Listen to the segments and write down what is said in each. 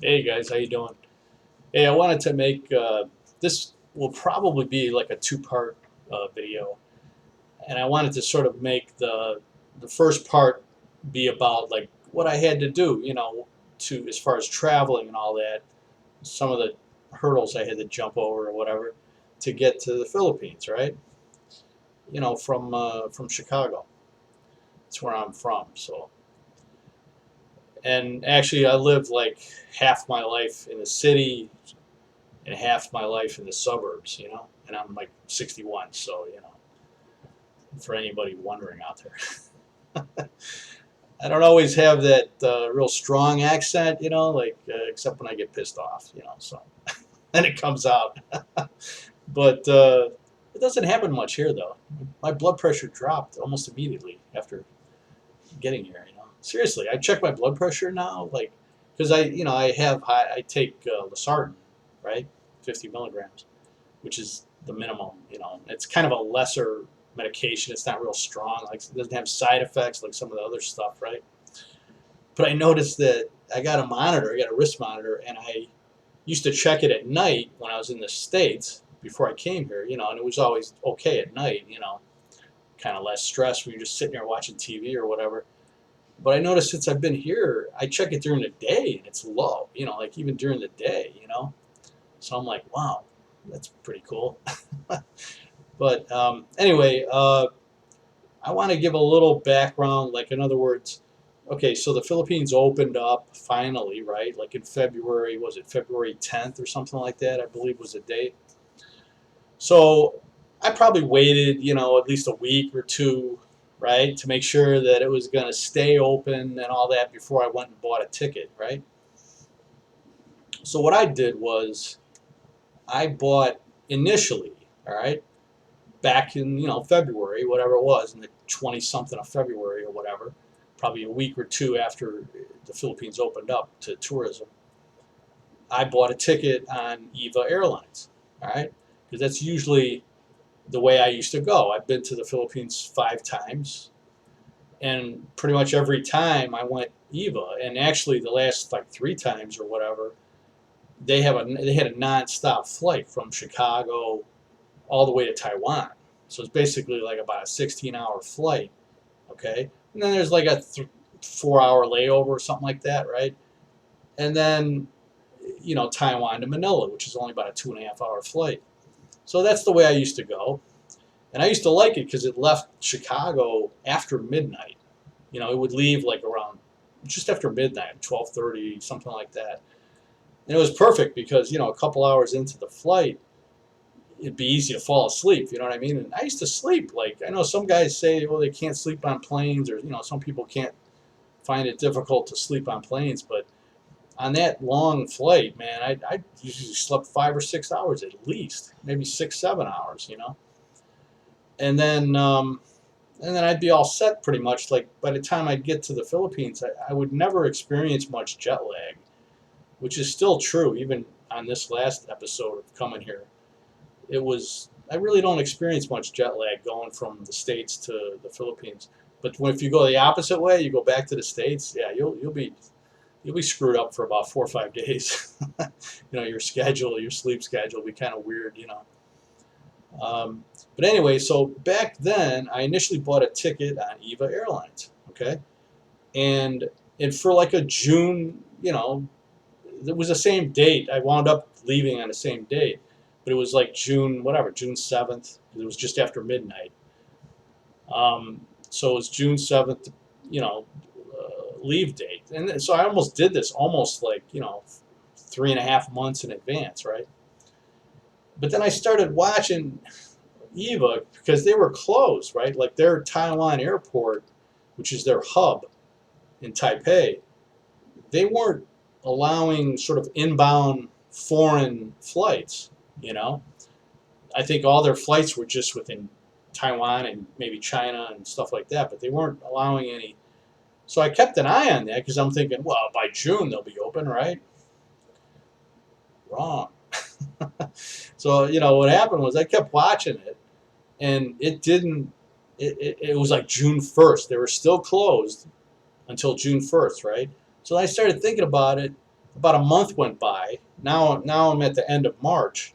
Hey guys, how you doing? Hey, I wanted to make this will probably be like a two-part video, and I wanted to sort of make the first part be about like what I had to do, to as far as traveling and all that, some of the hurdles I had to jump over or whatever to get to the Philippines, right? From Chicago. That's where I'm from. So, and actually, I lived like half my life in the city and half my life in the suburbs, and I'm like 61, so, for anybody wondering out there. I don't always have that real strong accent, like, except when I get pissed off, so, and it comes out. But it doesn't happen much here, though. My blood pressure dropped almost immediately after getting here. Seriously, I check my blood pressure now, like, because I take Losartan, right? 50 milligrams, which is the minimum. It's kind of a lesser medication. It's not real strong. Like it doesn't have side effects like some of the other stuff, right? But I noticed that I got a monitor. I got a wrist monitor, and I used to check it at night when I was in the States before I came here. And it was always okay at night. Kind of less stress when you're just sitting there watching TV or whatever. But I noticed since I've been here, I check it during the day and it's low. Like even during the day. So I'm like, wow, that's pretty cool. But anyway, I want to give a little background. Like, in other words, okay, so the Philippines opened up finally, right? Like in February, was it February 10th or something like that? I believe was the date. So I probably waited, at least a week or two, right, to make sure that it was going to stay open and all that before I went and bought a ticket, right? So what I did was I bought initially, all right, back in February, whatever it was, in the 20 something of February or whatever, probably a week or two after the Philippines opened up to tourism. I bought a ticket on EVA Airlines, all right, because that's usually the way I used to go. I've been to the Philippines 5 times, and pretty much every time I went EVA, and actually the last like 3 times or whatever, they had a nonstop flight from Chicago all the way to Taiwan. So it's basically like about a 16-hour flight, okay? And then there's like a 4-hour layover or something like that, right? And then, Taiwan to Manila, which is only about a 2.5-hour flight. So that's the way I used to go. And I used to like it because it left Chicago after midnight. It would leave like around just after midnight, 12:30, something like that. And it was perfect because, a couple hours into the flight, it'd be easy to fall asleep. You know what I mean? And I used to sleep. Like I know some guys say, well, they can't sleep on planes, or some people can't find it difficult to sleep on planes. But on that long flight, man, I usually slept 5 or 6 hours at least, maybe 6, 7 hours. And then I'd be all set pretty much. Like by the time I'd get to the Philippines, I would never experience much jet lag, which is still true even on this last episode of coming here. I really don't experience much jet lag going from the States to the Philippines. But if you go the opposite way, you go back to the States, yeah, you'll be screwed up for about 4 or 5 days. Your schedule, your sleep schedule will be kind of weird. But anyway, so back then, I initially bought a ticket on EVA Airlines, okay, and for like a June, it was the same date. I wound up leaving on the same date, but it was like June, whatever, June 7th. It was just after midnight. So it was June 7th, you know, leave date. And so I almost did this almost like, 3.5 months in advance, right? But then I started watching EVA because they were closed, right? Like their Taiwan airport, which is their hub in Taipei, they weren't allowing sort of inbound foreign flights, you know. I think all their flights were just within Taiwan and maybe China and stuff like that, but they weren't allowing any. So I kept an eye on that because I'm thinking, well, by June they'll be open, right? Wrong. So, what happened was I kept watching it and it didn't, it was like June 1st. They were still closed until June 1st, right? So I started thinking about it. About a month went by. Now I'm at the end of March,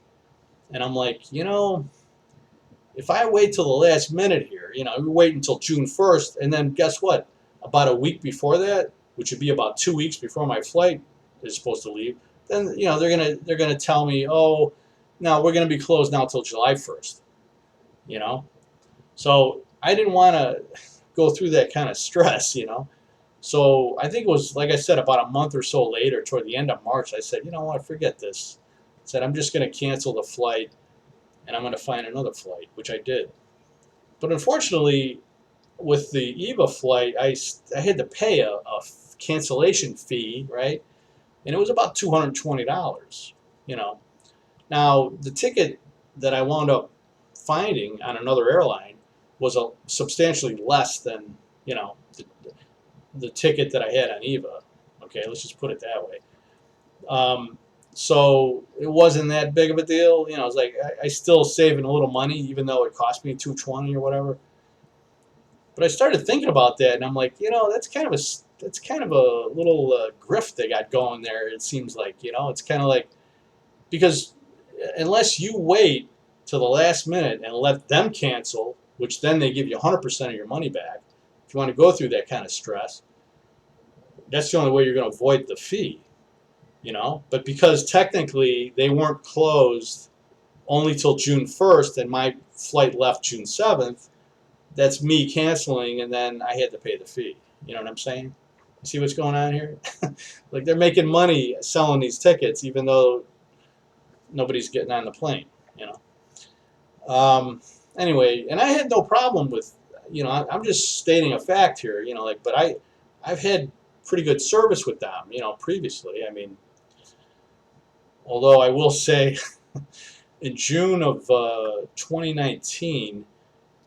and I'm like, if I wait till the last minute here, we wait until June 1st, and then guess what? About a week before that, which would be about 2 weeks before my flight is supposed to leave, then they're gonna tell me, oh, no, we're gonna be closed now till July 1st. You know, so I didn't want to go through that kind of stress. So I think it was, like I said, about a month or so later, toward the end of March, I said, you know what, forget this. I said, I'm just going to cancel the flight and I'm going to find another flight, which I did. But unfortunately, with the EVA flight, I had to pay a cancellation fee, right? And it was about $220. You know, now the ticket that I wound up finding on another airline was a substantially less than the ticket that I had on EVA. Okay, let's just put it that way. Um, so it wasn't that big of a deal. I was like, I still saving a little money, even though it cost me 220 or whatever. But I started thinking about that, and I'm like, that's kind of a little grift they got going there. It seems like, it's kind of like, because unless you wait till the last minute and let them cancel, which then they give you 100% of your money back, if you want to go through that kind of stress, that's the only way you're going to avoid the fee. But because technically they weren't closed only till June 1st and my flight left June 7th, that's me canceling and then I had to pay the fee. You know what I'm saying? See what's going on here? Like, they're making money selling these tickets even though nobody's getting on the plane, you know. Anyway, and I had no problem with, I'm just stating a fact here, but I've had pretty good service with them, previously. I mean, although I will say, in June of 2019,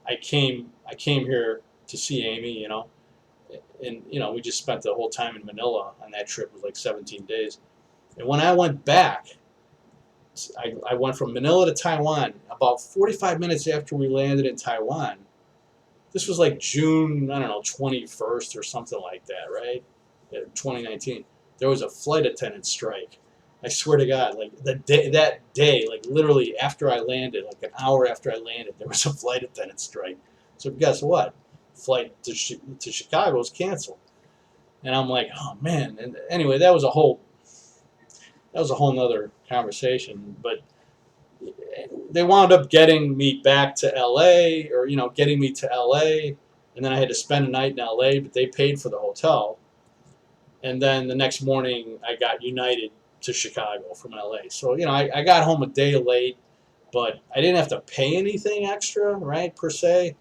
I came here to see Amy, and we just spent the whole time in Manila on that trip. It was like 17 days. And when I went back, I went from Manila to Taiwan. About 45 minutes after we landed in Taiwan, this was like June, I don't know, 21st or something like that, right? 2019. There was a flight attendant strike. I swear to God, like that day, like literally after I landed, like an hour after I landed, there was a flight attendant strike. So guess what? Flight to Chicago was canceled. And I'm like, oh man. And anyway, that was a whole nother conversation. But they wound up getting me back to LA, or getting me to LA, and then I had to spend a night in LA, but they paid for the hotel. And then the next morning I got United to Chicago from LA. So I got home a day late, but I didn't have to pay anything extra, right, per se.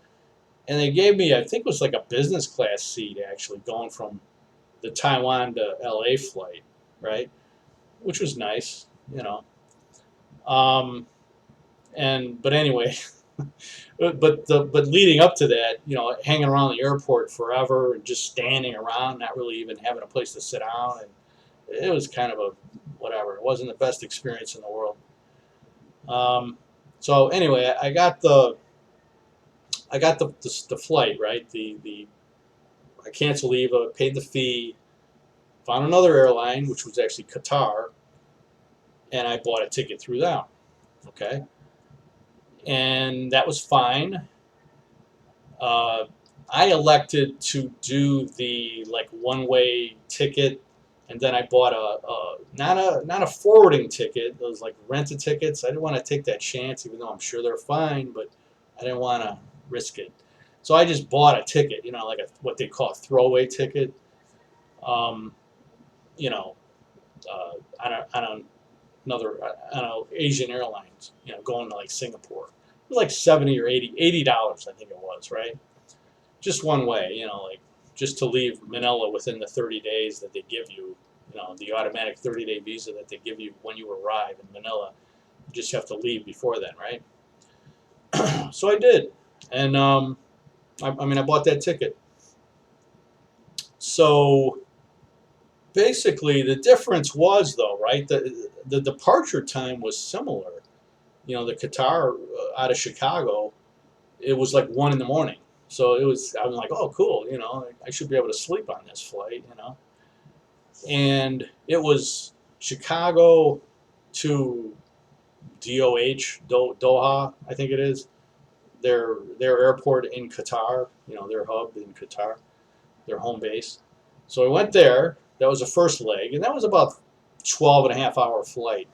And they gave me, I think it was like a business class seat, actually, going from the Taiwan to LA flight, right, which was nice, you know. Um, but anyway, but leading up to that, hanging around the airport forever and just standing around, not really even having a place to sit down, and it was kind of a whatever. It wasn't the best experience in the world. So anyway, I got the flight, right. The I canceled EVA, paid the fee, found another airline, which was actually Qatar, and I bought a ticket through them. Okay, and that was fine. Uh, I elected to do the like one-way ticket, and then I bought not a forwarding ticket. Those like rented tickets. I didn't want to take that chance, even though I'm sure they're fine, but I didn't want to risk it. So I just bought a ticket, like what they call a throwaway ticket. Um, you know, on another on a Asian Airlines, going to like Singapore. It was like 70 or 80 dollars, I think it was, right? Just one way, like just to leave Manila within the 30 days that they give you, the automatic 30-day visa that they give you when you arrive in Manila. You just have to leave before then, right? So I did, and I mean, I bought that ticket. So basically, the difference was, though, right? The departure time was similar. The Qatar out of Chicago, it was like 1 in the morning. So it was. I'm like, oh, cool. I should be able to sleep on this flight. And it was Chicago to Doha, I think it is, their airport in Qatar, their hub in Qatar, their home base. So I went there. That was the first leg, and that was about 12 and a half hour flight.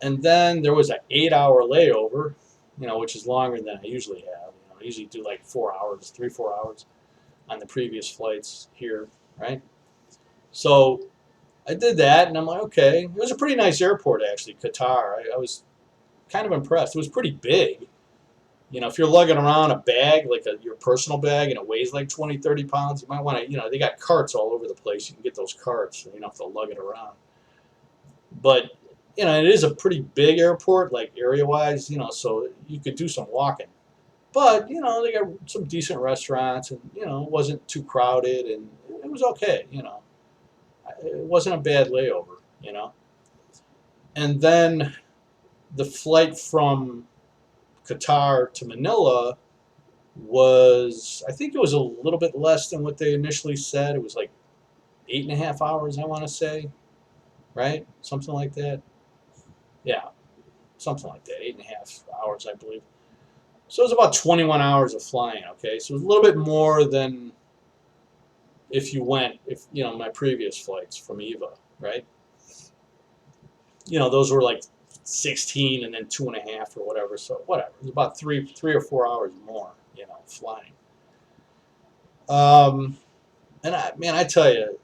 And then there was an 8 hour layover, which is longer than I usually have. I usually do like 4 hours, 3, 4 hours on the previous flights here, right? So I did that, and I'm like, okay. It was a pretty nice airport, actually, Qatar. I was kind of impressed. It was pretty big. If you're lugging around a bag, like your personal bag, and it weighs like 20, 30 pounds, you might want to, they got carts all over the place. You can get those carts, so you don't have to lug it around. But, it is a pretty big airport, like area-wise, so you could do some walking. But, they got some decent restaurants, and, it wasn't too crowded, and it was okay. It wasn't a bad layover. And then the flight from Qatar to Manila was, I think it was a little bit less than what they initially said. It was like 8.5 hours, I want to say, right? Something like that. Yeah, something like that. 8.5 hours, I believe. So it was about 21 hours of flying. Okay, so it was a little bit more than if my previous flights from Eva, right? Those were like 16 and then 2.5 or whatever. So whatever. It was about 3 or 4 hours more, flying. And I tell you,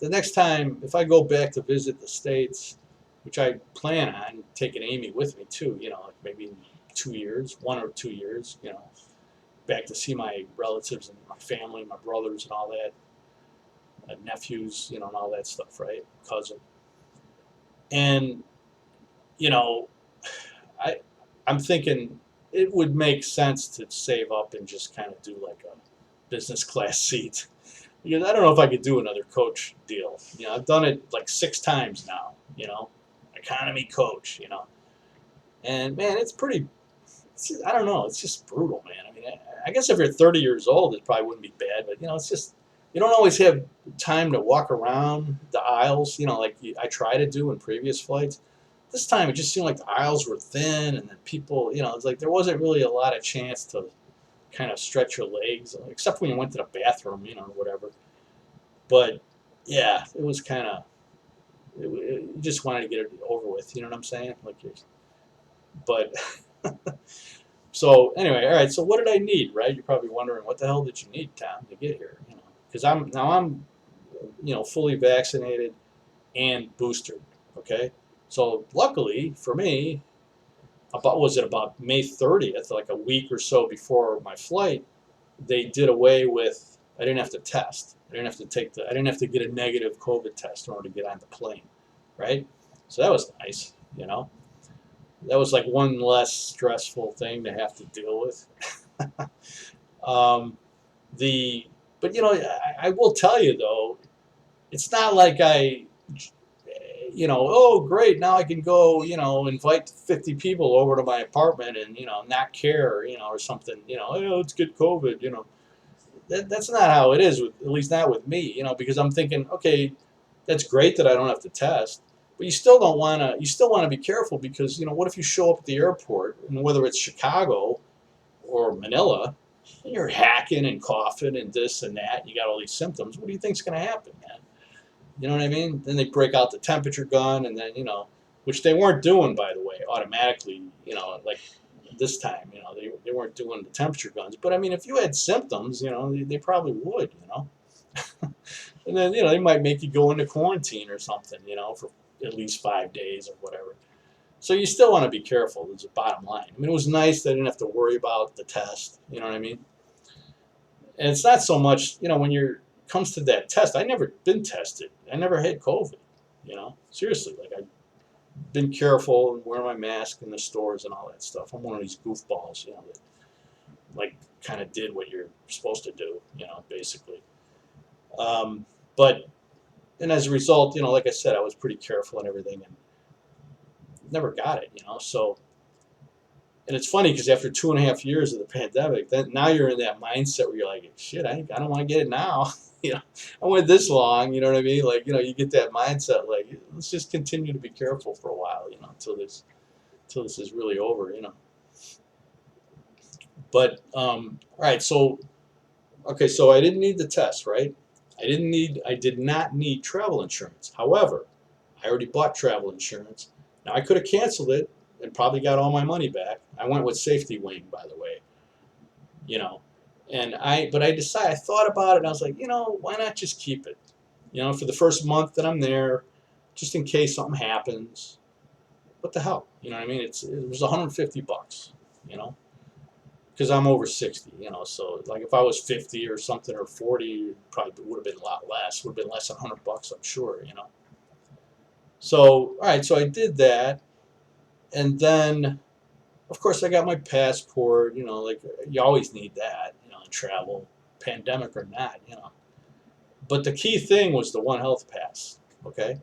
the next time if I go back to visit the States, which I plan on taking Amy with me too, like maybe in 2 years, 1 or 2 years, back to see my relatives and my family, my brothers and all that, nephews, and all that stuff, right? Cousin. And, you know, I I'm thinking it would make sense to save up and just kind of do like a business class seat. Because I don't know if I could do another coach deal. I've done it like 6 times now, economy coach. And man, I don't know, it's just brutal, man. I mean, I guess if you're 30 years old, it probably wouldn't be bad, but it's just, you don't always have time to walk around the aisles, like I try to do in previous flights. This time it just seemed like the aisles were thin, and then people, it's like there wasn't really a lot of chance to kind of stretch your legs, except when you went to the bathroom, or whatever. But yeah, it was kind of, you just wanted to get it over with. You know what I'm saying? But so anyway, all right. So what did I need, right? You're probably wondering, what the hell did you need, Tom, to get here? Because I'm fully vaccinated and boosted. Okay, so luckily for me, about May 30th, like a week or so before my flight, they did away with. I didn't have to test. I didn't have to get a negative COVID test in order to get on the plane, right? So that was nice. That was like one less stressful thing to have to deal with. um, the but I will tell you though, it's not like oh great, now I can go invite 50 people over to my apartment and not care or something, oh, let's get COVID. That's not how it is, at least not with me, because I'm thinking, okay, that's great that I don't have to test, but you still don't want to. You still want to be careful because what if you show up at the airport, and whether it's Chicago or Manila, and you're hacking and coughing and this and that, and you got all these symptoms. What do you think's going to happen, man? You know what I mean? Then they break out the temperature gun, and then which they weren't doing, by the way, automatically. Like this time, they weren't doing the temperature guns. But I mean, if you had symptoms, they probably would. And then they might make you go into quarantine or something, for at least 5 days or whatever. So you still want to be careful. Is the bottom line. I mean, it was nice that I didn't have to worry about the test. You know what I mean? And it's not so much, when you're comes to that test. I never been tested. I never had COVID. Seriously, like I've been careful and wear my mask in the stores and all that stuff. I'm one of these goofballs, that like kind of did what you're supposed to do, basically. But and as a result, like I said, I was pretty careful and everything, and never got it. So, and it's funny because after 2.5 years of the pandemic, then now you're in that mindset where you're like, shit, I don't want to get it now. I went this long, you know what I mean? Like, you get that mindset, like, let's just continue to be careful for a while, until this is really over, But all right, so okay, so I didn't need the test, right? I did not need travel insurance. However, I already bought travel insurance. Now I could have canceled it and probably got all my money back. I went with Safety Wing, by the way, you know. But I thought about it and I was like, why not just keep it? For the first month that I'm there, just in case something happens. What the hell? You know what I mean? It was 150 bucks, you know, because I'm over 60, So like if I was 50 or something or 40, it probably would have been a lot less. Would have been less than 100 bucks, I'm sure. So all right, so I did that, and then of course I got my passport. Like you always need that, in travel, pandemic or not. But the key thing was the One Health Pass. Okay,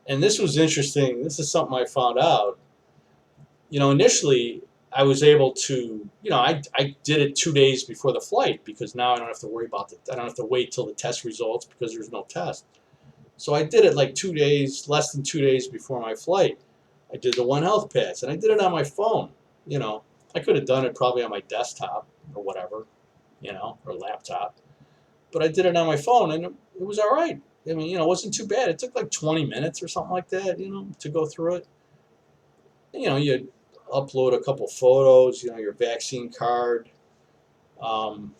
and this was interesting. This is something I found out. Initially I was able to, I did it 2 days before the flight because now I don't have to worry about I don't have to wait till the test results because there's no test. So I did it like 2 days, less than 2 days before my flight. I did the One Health Pass, and I did it on my phone. You know, I could have done it probably on my desktop or whatever, or laptop, but I did it on my phone, and it was all right. I mean, it wasn't too bad. It took like 20 minutes or something like that, to go through it. You upload a couple photos, your vaccine card, um,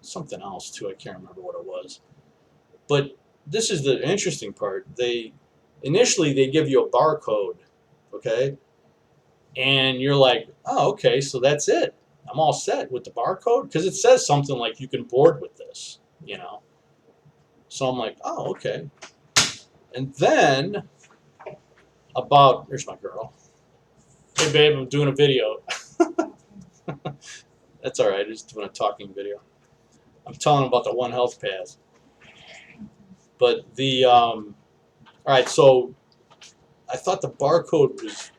something else too. I can't remember what it was. But this is the interesting part. Initially they give you a barcode, okay, and you're like, oh, okay, so that's it. I'm all set with the barcode because it says something like you can board with this. So I'm like, oh, okay. And then there's my girl. Hey, babe, I'm doing a video. That's all right. Just doing a talking video. I'm telling them about the One Health Pass. But all right, so I thought the barcode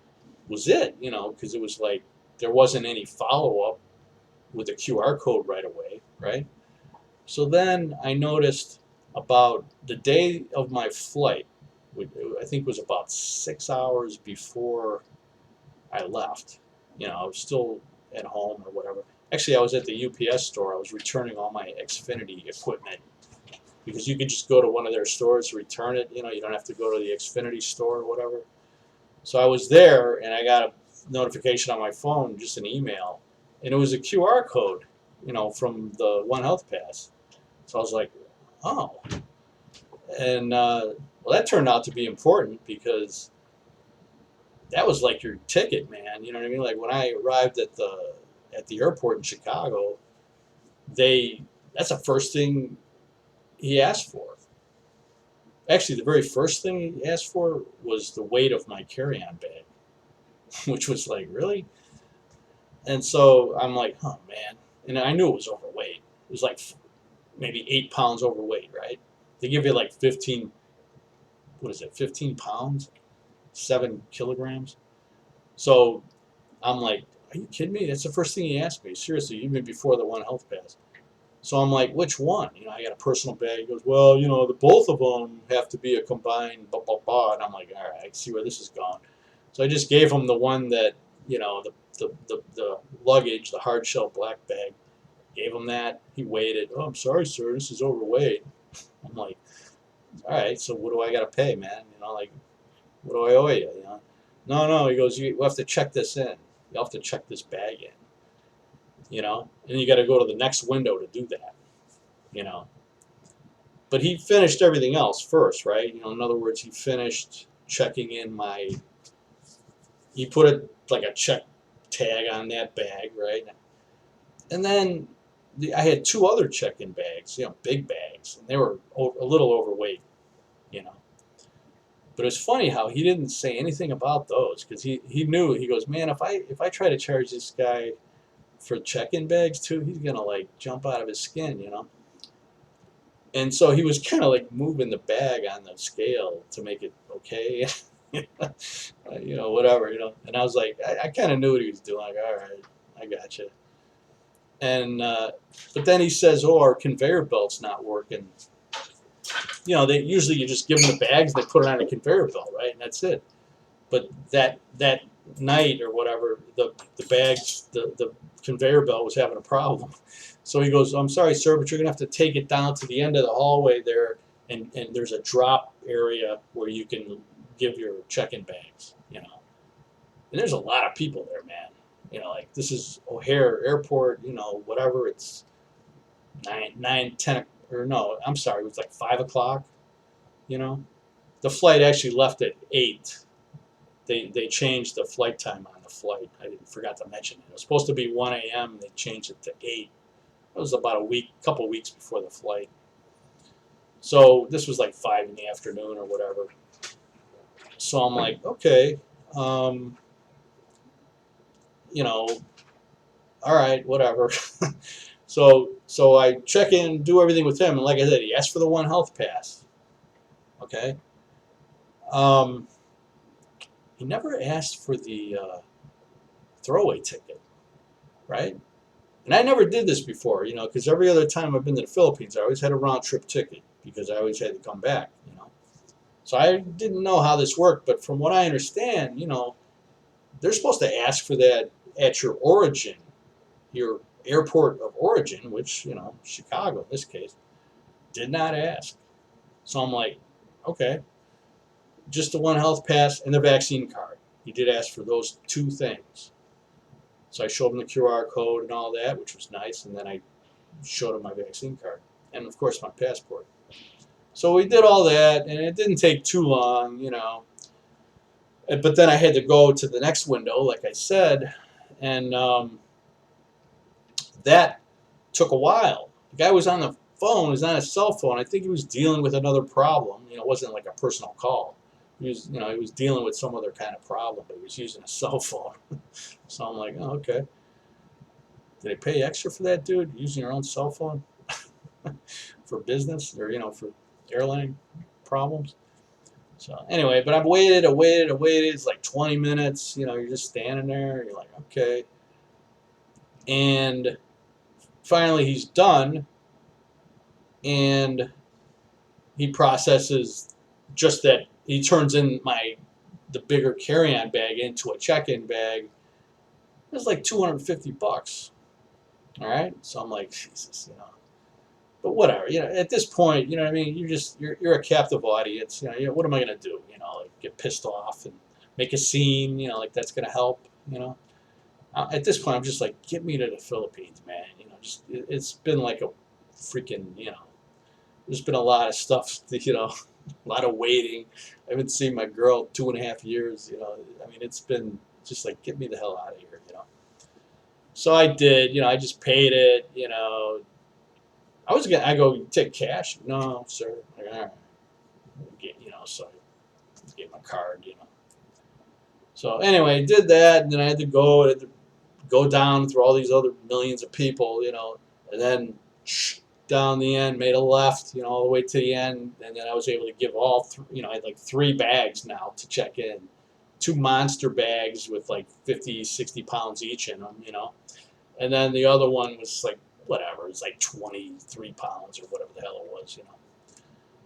was it, because it was like there wasn't any follow up with a QR code right away, right? So then I noticed about the day of my flight, I think it was about 6 hours before I left. I was still at home or whatever. Actually, I was at the UPS store. I was returning all my Xfinity equipment because you could just go to one of their stores to return it. You don't have to go to the Xfinity store or whatever. So I was there, and I got a notification on my phone, just an email, and it was a QR code, from the One Health Pass. So I was like, oh, and well, that turned out to be important because that was like your ticket, man. You know what I mean? Like when I arrived at the airport in Chicago, that's the first thing he asked for. Actually, the very first thing he asked for was the weight of my carry-on bag, which was like, really? And so I'm like, oh man. And I knew it was overweight. It was like maybe 8 pounds overweight, right? They give you like 15, what is it, 15 pounds? 7 kilograms? So I'm like, are you kidding me? That's the first thing he asked me. Seriously, even before the One Health Pass. So I'm like, which one? I got a personal bag. He goes, well, the both of them have to be a combined blah, blah, blah. And I'm like, all right, I see where this is going. So I just gave him the one that, the luggage, the hard shell black bag. Gave him that. He weighed it. Oh, I'm sorry, sir. This is overweight. I'm like, all right, so what do I got to pay, man? Like, what do I owe you? No, no. He goes, you have to check this in. You have to check this bag in. And you got to go to the next window to do that. You know. But he finished everything else first, right? In other words, he finished checking in he put like a check tag on that bag, right? And then I had two other check-in bags, big bags, and they were a little overweight, you know. But it's funny how he didn't say anything about those because he knew. He goes, man, if I try to charge this guy for check-in bags too, he's gonna like jump out of his skin. And so he was kind of like moving the bag on the scale to make it okay, whatever. And I was like, I kind of knew what he was doing. Like, all right, I got you. And but then he says, "Oh, our conveyor belt's not working." They usually you just give them the bags, they put it on a conveyor belt, right, and that's it. But that night or whatever, the bags, the conveyor belt was having a problem. So he goes, "I'm sorry, sir, but you're gonna have to take it down to the end of the hallway there, and there's a drop area where you can give your check-in bags, And there's a lot of people there, man. Like this is O'Hare Airport, whatever. It's 9, 9, 10, or no, I'm sorry, it was like 5 o'clock. You know, the flight actually left at 8. They changed the flight time on the flight. I didn't forgot to mention it. It was supposed to be 1 a.m. They changed it to 8. It was about couple weeks before the flight. So this was like 5 in the afternoon or whatever. So I'm like, okay, um, you know, all right, whatever. So I check in, do everything with him, and like I said, he asked for the One Health Pass. Okay. Um, he never asked for the throwaway ticket, right? And I never did this before, because every other time I've been to the Philippines, I always had a round trip ticket because I always had to come back. So I didn't know how this worked, but from what I understand, they're supposed to ask for that at your origin, your airport of origin, which, Chicago in this case, did not ask. So I'm like, okay, just the One Health Pass and the vaccine card. He did ask for those two things. So I showed him the QR code and all that, which was nice, and then I showed him my vaccine card and, of course, my passport. So we did all that, and it didn't take too long. But then I had to go to the next window, like I said, and that took a while. The guy was on the phone, he was on his cell phone. I think he was dealing with another problem. It wasn't like a personal call. He was dealing with some other kind of problem, but he was using a cell phone. So I'm like, oh, okay. Did they pay extra for that, dude? Using your own cell phone for business or for airline problems? So anyway, but I waited. It's like 20 minutes. You're just standing there. You're like, okay. And finally, he's done, and he processes just that. He turns in the bigger carry-on bag into a check-in bag. It's like $250. All right, so I'm like, Jesus. But whatever, at this point, you know what I mean. You're a captive audience. What am I gonna do? Like get pissed off and make a scene. Like that's gonna help. At this point, I'm just like, get me to the Philippines, man. It's been like a freaking. There's been a lot of stuff. A lot of waiting. I haven't seen my girl 2.5 years. I mean, it's been just like, get me the hell out of here. So I did. I just paid it. I go, take cash. No, sir. Like, all right. So I get my card. So anyway, did that, and then I had to go down through all these other millions of people. And then down the end, made a left, all the way to the end, and then I was able to give I had like 3 bags now to check in, 2 monster bags with like 50, 60 pounds each in them. And then the other one was like, whatever, it's like 23 pounds or whatever the hell it was.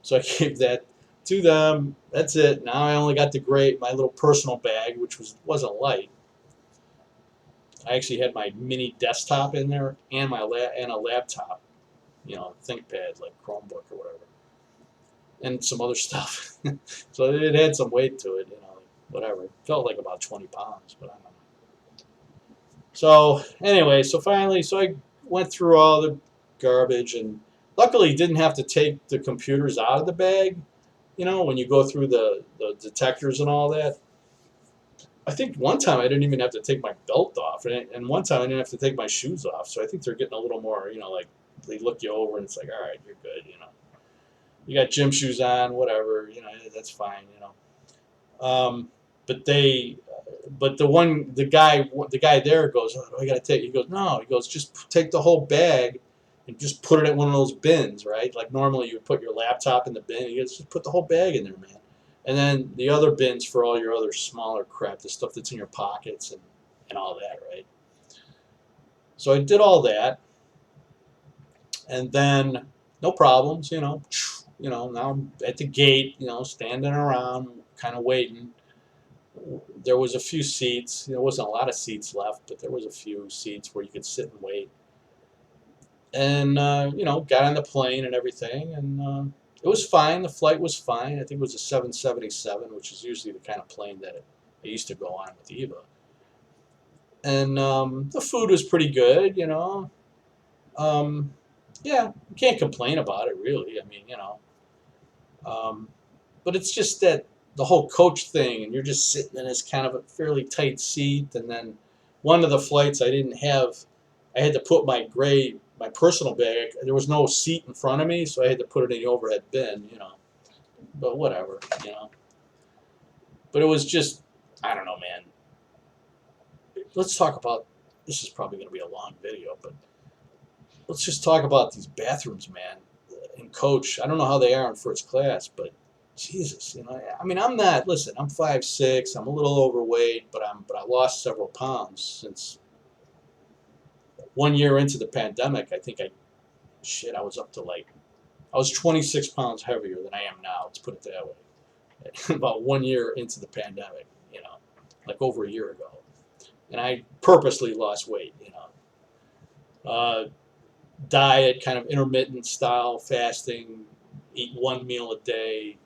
So I gave that to them. That's it. Now I only got my little personal bag, which wasn't light. I actually had my mini desktop in there and and a laptop, ThinkPad like Chromebook or whatever, and some other stuff. So it had some weight to it, whatever. It felt like about 20 pounds, but I don't know. So anyway, so finally, I went through all the garbage, and luckily didn't have to take the computers out of the bag. When you go through the detectors and all that. I think one time I didn't even have to take my belt off, and one time I didn't have to take my shoes off. So I think they're getting a little more, like they look you over and it's like, all right, you're good. You got gym shoes on, whatever, that's fine. Um, but the guy there goes, oh, do I got to take? He goes, no. He goes, just take the whole bag and just put it in one of those bins, right? Like normally you would put your laptop in the bin. He goes, just put the whole bag in there, man. And then the other bins for all your other smaller crap, the stuff that's in your pockets and all that, right? So I did all that, and then no problems, now I'm at the gate, standing around, kind of waiting. There was a few seats. There wasn't a lot of seats left, but there was a few seats where you could sit and wait. And got on the plane and everything, and it was fine. The flight was fine. I think it was a 777, which is usually the kind of plane that I used to go on with Eva. And the food was pretty good. Um, yeah, you can't complain about it really. I mean, um, but it's just that the whole coach thing, and you're just sitting in this kind of a fairly tight seat, and then one of the flights I didn't have, I had to put my personal bag. There was no seat in front of me, so I had to put it in the overhead bin. But whatever. But it was just, I don't know, man. Let's talk about. This is probably going to be a long video, but let's just talk about these bathrooms, man. In coach, I don't know how they are in first class, but Jesus, I mean, I'm not. Listen, I'm 5'6". I'm a little overweight, but I lost several pounds since 1 year into the pandemic. I think I was up to I was 26 pounds heavier than I am now. Let's put it that way. About 1 year into the pandemic, like over a year ago, and I purposely lost weight. Diet, kind of intermittent style fasting, eat one meal a day.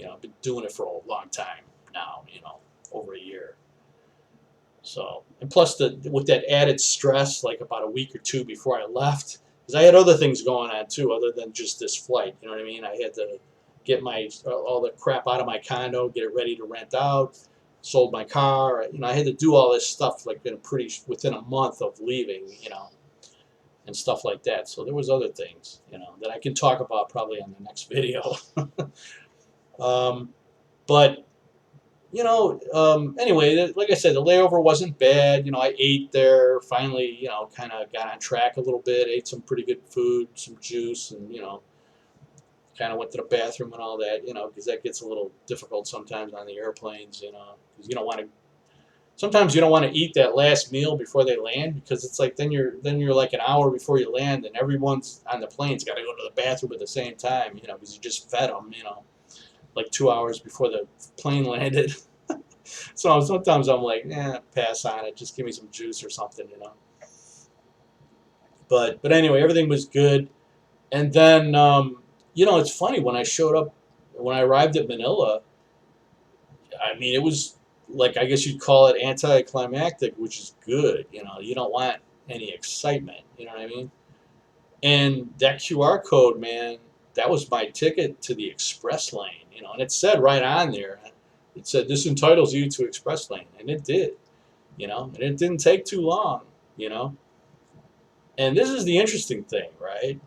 I've been doing it for a long time now, over a year. So, and plus with that added stress, like about a week or two before I left, because I had other things going on too, other than just this flight. You know what I mean? I had to get all the crap out of my condo, get it ready to rent out, sold my car. I had to do all this stuff like within a month of leaving. And stuff like that. So there was other things, that I can talk about probably on the next video. um, but anyway, like I said, the layover wasn't bad. I ate there. Finally, kind of got on track a little bit. Ate some pretty good food, some juice, and kind of went to the bathroom and all that. Because that gets a little difficult sometimes on the airplanes. Because you don't want to. Sometimes you don't want to eat that last meal before they land, because it's like then you're like an hour before you land, and everyone's on the plane's got to go to the bathroom at the same time, because you just fed them, like 2 hours before the plane landed. So sometimes I'm like, pass on it, just give me some juice or something. But anyway, everything was good, and then it's funny when I arrived at Manila. I mean, it was like, I guess you'd call it anticlimactic, which is good. You don't want any excitement. You know what I mean? And that QR code, man, that was my ticket to the express lane. And it said right on there, it said this entitles you to express lane, and it did. And it didn't take too long. You know, and this is the interesting thing, right?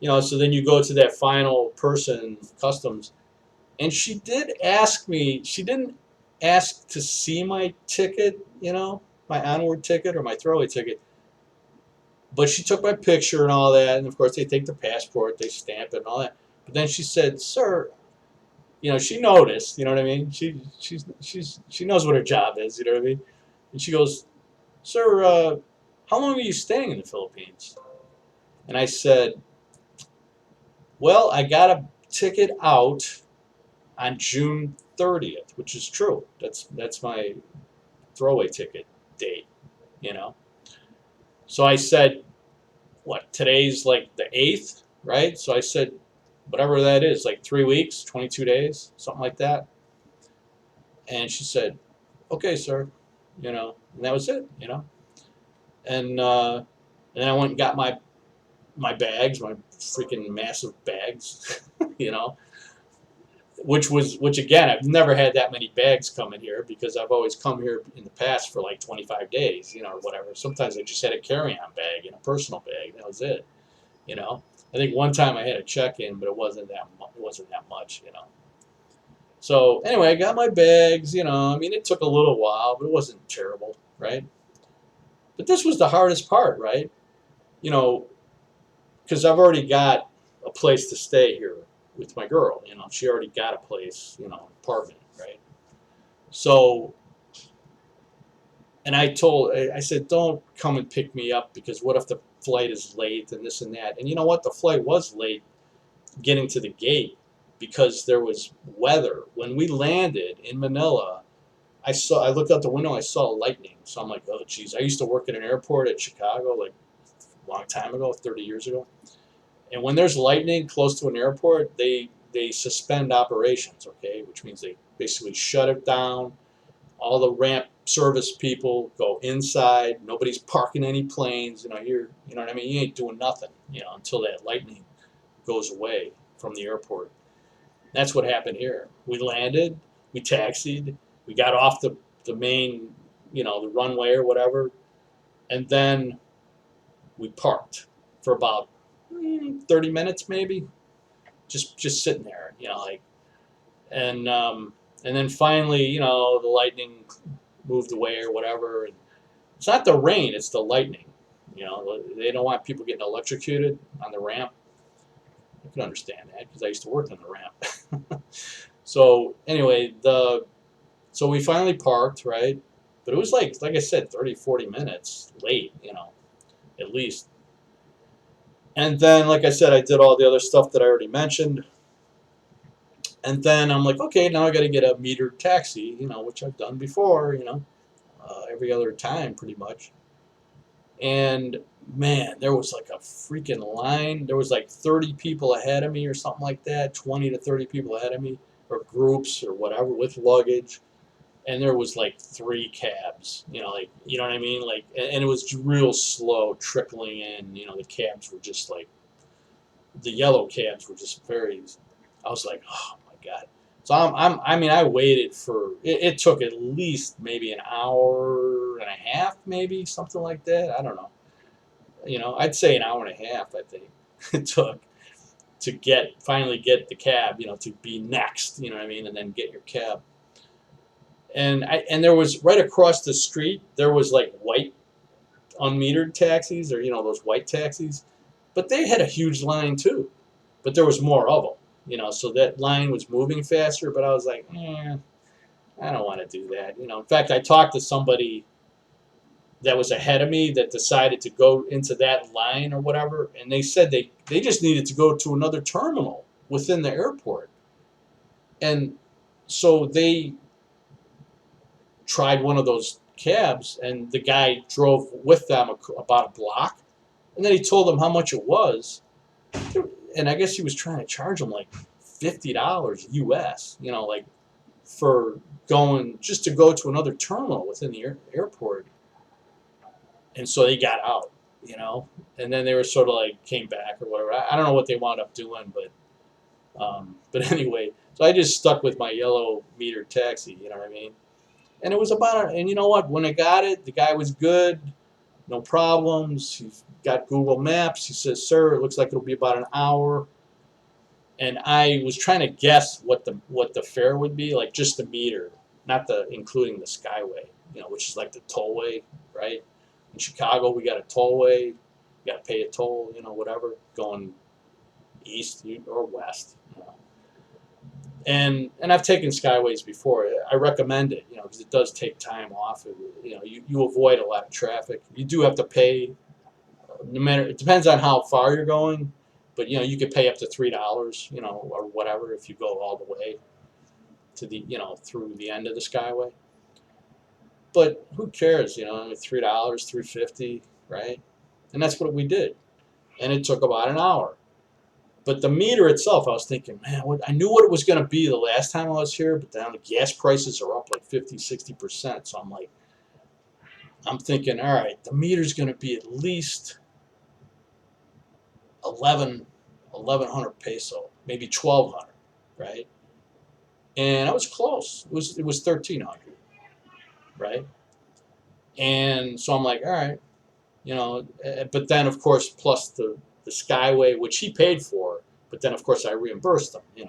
So then you go to that final person, customs, and she did ask me. She didn't ask to see my ticket, my onward ticket or my throwaway ticket, but she took my picture and all that. And of course, they take the passport, they stamp it and all that. But then she said, "Sir," she noticed. You know what I mean? She knows what her job is. You know what I mean? And she goes, "Sir, how long are you staying in the Philippines?" And I said, "Well, I got a ticket out on June 30th, which is true. That's my throwaway ticket date, you know. So I said, what, today's like the 8th, right? So I said, whatever that is, like 3 weeks, 22 days, something like that. And she said, okay, sir, and that was it. And then I went and got my bags, my freaking massive bags, you know, which again, I've never had that many bags coming here because I've always come here in the past for like 25 days, or whatever. Sometimes I just had a carry-on bag and a personal bag. That was it. I think one time I had a check-in, but it wasn't that much. So anyway, I got my bags. I mean, it took a little while, but it wasn't terrible, right? But this was the hardest part, right? You know, because I've already got a place to stay here with my girl. She already got a place, apartment, right? So And I said, don't come and pick me up because what if the flight is late and this and that. And you know what? The flight was late getting to the gate because there was weather. When we landed in Manila, I looked out the window, I saw lightning. So I'm like, oh geez. I used to work at an airport at Chicago like a long time ago, 30 years ago. And when there's lightning close to an airport, they suspend operations, okay, which means they basically shut it down. All the ramp service people go inside. Nobody's parking any planes. You know what I mean. You ain't doing nothing, until that lightning goes away from the airport. That's what happened here. We landed, we taxied, we got off the main, the runway or whatever, and then we parked for about 30 minutes maybe, just sitting there, like, and and then finally, the lightning moved away or whatever. And it's not the rain, it's the lightning. They don't want people getting electrocuted on the ramp. I can understand that because I used to work on the ramp. So anyway, so we finally parked, right? But it was like I said, 30, 40 minutes late, at least. And then, like I said, I did all the other stuff that I already mentioned. And then I'm like, okay, now I got to get a metered taxi, which I've done before, every other time pretty much. And man, there was like a freaking line. There was like 30 people ahead of me or something like that, 20 to 30 people ahead of me, or groups or whatever with luggage. And there was like three cabs, like, you know what I mean? Like, and it was real slow trickling in, the cabs were just like, the yellow cabs were just very, I was like, oh my God. So I mean, I waited for, it took at least maybe an hour and a half, maybe something like that. I don't know. I'd say an hour and a half, I think it took to finally get the cab, to be next, you know what I mean? And then get your cab. And there was right across the street, there was like white unmetered taxis or, those white taxis, but they had a huge line too, but there was more of them, so that line was moving faster, but I was like, I don't want to do that. In fact, I talked to somebody that was ahead of me that decided to go into that line or whatever, and they said they just needed to go to another terminal within the airport. And so they tried one of those cabs, and the guy drove with them about a block, and then he told them how much it was, and I guess he was trying to charge them like $50 US, like for going just to go to another terminal within the airport. And so they got out, and then they were sort of like came back or whatever. I don't know what they wound up doing, but anyway, so I just stuck with my yellow meter taxi, you know what I mean? And it was and you know what? When I got it, the guy was good, no problems. He got Google Maps. He says, "Sir, it looks like it'll be about an hour." And I was trying to guess what the fare would be, like just the meter, not the including the Skyway, which is like the tollway, right? In Chicago, we got a tollway. You got to pay a toll, whatever, going east or west. And I've taken Skyways before. I recommend it, because it does take time off. You avoid a lot of traffic. You do have to pay, no matter. It depends on how far you're going, but you could pay up to $3, or whatever if you go all the way to the, through the end of the Skyway. But who cares, $3, 3.50, right? And that's what we did, and it took about an hour. But the meter itself, I was thinking, man, I knew what it was going to be the last time I was here, but now the gas prices are up like 50, 60%. So I'm thinking, all right, the meter's going to be at least 1100 peso, maybe 1200, right? And I was close. It was 1300, right? And so I'm like, all right, but then of course, plus the Skyway, which he paid for, but then of course I reimbursed him.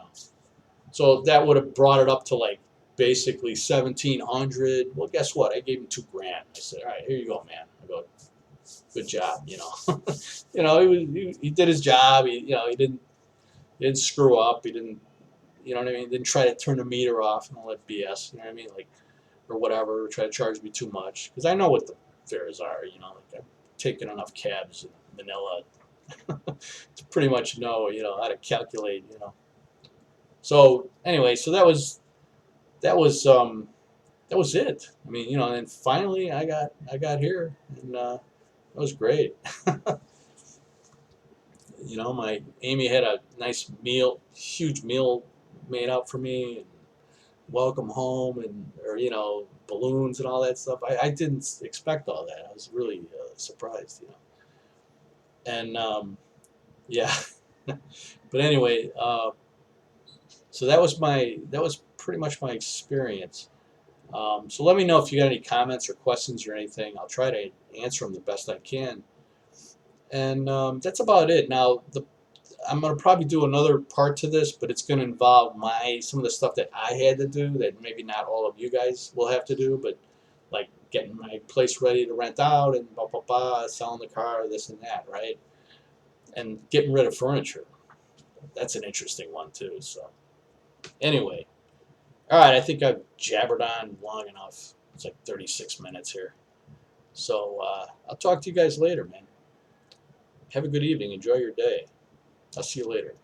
So that would have brought it up to like basically 1,700. Well, guess what? I gave him $2,000. I said, all right, here you go, man. I go, good job. He did his job. He didn't screw up. He didn't, you know what I mean? Didn't try to turn the meter off and all that BS. You know what I mean? Like, or whatever, try to charge me too much because I know what the fares are. You know, like I've taken enough cabs in Manila to pretty much know, how to calculate. So anyway, so that was that was it. I mean, and then finally I got here, and that was great. My Amy had a nice meal, huge meal made out for me, and welcome home, and or balloons and all that stuff. I didn't expect all that. I was really surprised, and yeah. But anyway, so that was pretty much my experience. So let me know if you got any comments or questions or anything. I'll try to answer them the best I can. And that's about it. Now, I'm going to probably do another part to this, but it's going to involve some of the stuff that I had to do that maybe not all of you guys will have to do, but like getting my place ready to rent out and blah, blah, blah, selling the car, this and that, right? And getting rid of furniture. That's an interesting one, too. So, anyway, all right, I think I've jabbered on long enough. It's like 36 minutes here. So, I'll talk to you guys later, man. Have a good evening. Enjoy your day. I'll see you later.